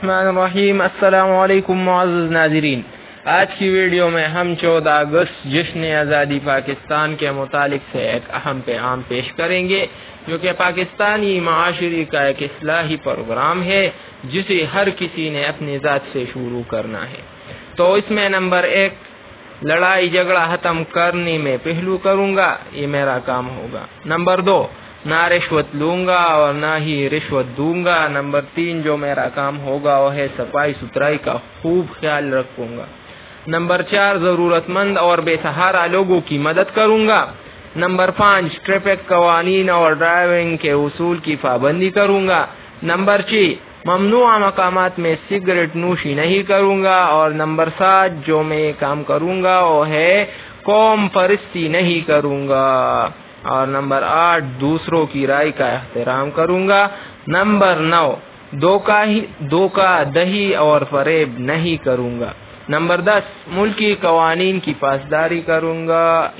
الرحمن الرحیم۔ السلام علیکم معزز ناظرین، آج کی ویڈیو میں ہم 14 اگست جشن آزادی پاکستان کے متعلق سے ایک اہم پیغام پیش کریں گے، جو کہ پاکستانی معاشرے کا ایک اصلاحی پروگرام ہے جسے ہر کسی نے اپنی ذات سے شروع کرنا ہے۔ تو اس میں نمبر 1، لڑائی جھگڑا ختم کرنے میں پہلو کروں گا، یہ میرا کام ہوگا۔ نمبر 2، نہ رشوت لوں گا اور نہ ہی رشوت دوں گا۔ نمبر 3، جو میرا کام ہوگا وہ ہے صفائی ستھرائی کا خوب خیال رکھوں گا۔ نمبر 4، ضرورت مند اور بے سہارا لوگوں کی مدد کروں گا۔ نمبر 5، ٹریفک قوانین اور ڈرائیونگ کے اصول کی پابندی کروں گا۔ نمبر 6، ممنوع مقامات میں سگریٹ نوشی نہیں کروں گا۔ اور نمبر 7، جو میں کام کروں گا وہ ہے قوم پرستی نہیں کروں گا۔ اور نمبر 8، دوسروں کی رائے کا احترام کروں گا۔ نمبر 9، دھوکہ دہی اور فریب نہیں کروں گا۔ نمبر 10، ملکی قوانین کی پاسداری کروں گا۔